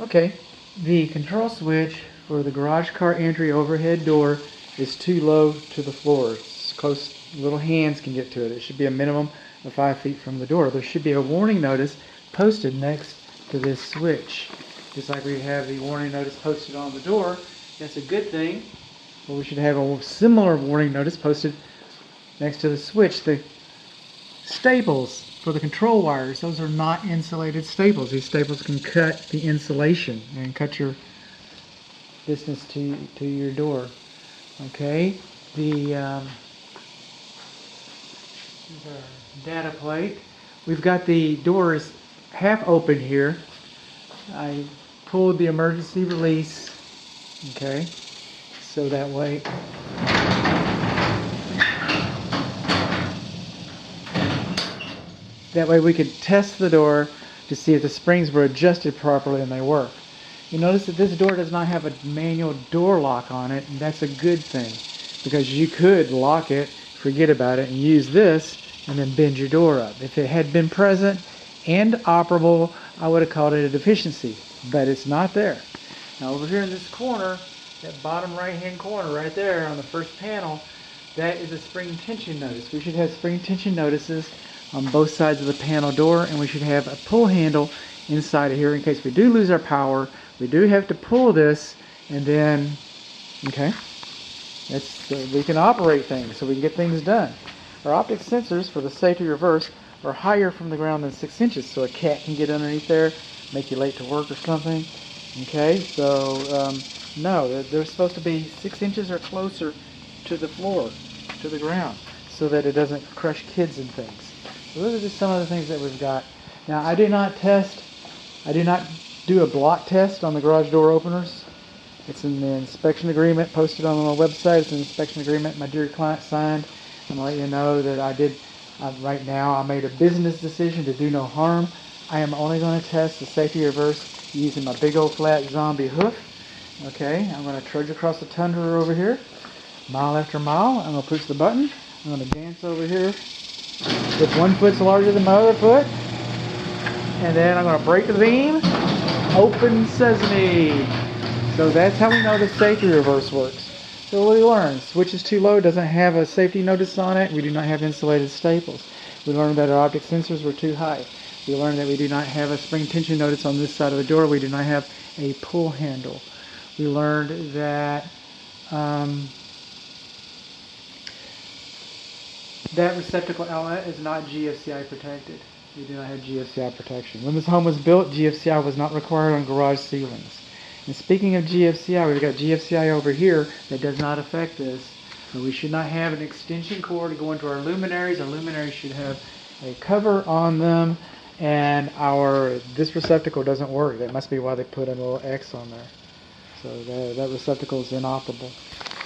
Okay, the control switch for the garage car entry overhead door is too low to the floor. It's close, little hands can get to it. It should be a minimum of 5 feet from the door. There should be a warning notice posted next to this switch. Just like we have the warning notice posted on the door, that's a good thing. But we should have a similar warning notice posted next to the switch. The staples for the control wires, those are not insulated staples. These staples can cut the insulation and cut your distance to your door. Okay, the data plate. We've got the doors half open here. I pulled the emergency release. Okay, so that way we could test the door to see if the springs were adjusted properly, and they were. You notice that this door does not have a manual door lock on it, and that's a good thing, because you could lock it, forget about it, and use this, and then bend your door up. If it had been present and operable, I would have called it a deficiency, but it's not there. Now over here in this corner, that bottom right hand corner right there on the first panel, that is a spring tension notice. We should have spring tension notices on both sides of the panel door, and we should have a pull handle inside of here in case we do lose our power. We do have to pull this, and then, okay, we can operate things, so we can get things done. Our optic sensors for the safety reverse are higher from the ground than 6 inches, so a cat can get underneath there, make you late to work or something. Okay, so no, they're supposed to be 6 inches or closer to the floor, to the ground, so that it doesn't crush kids and things. So those are just some of the things that we've got. Now I do not do a block test on the garage door openers. It's in the inspection agreement posted on my website. It's an inspection agreement my dear client signed. I'm going to let you know that right now I made a business decision to do no harm. I am only going to test the safety reverse using my big old flat zombie hoof. Okay, I'm going to trudge across the tundra over here, mile after mile. I'm going to push the button. I'm going to dance over here if one foot's larger than my other foot. And then I'm going to break the beam. Open sesame. So that's how we know the safety reverse works. So what we learned, switch is too low, doesn't have a safety notice on it. We do not have insulated staples. We learned that our optic sensors were too high. We learned that we do not have a spring tension notice on this side of the door. We do not have a pull handle. We learned that that receptacle outlet is not GFCI protected. We do not have GFCI protection. When this home was built, GFCI was not required on garage ceilings. And speaking of GFCI, we've got GFCI over here that does not affect this. So we should not have an extension cord to go into our luminaries. Our luminaries should have a cover on them, and this receptacle doesn't work. That must be why they put a little X on there. So that receptacle is inoperable.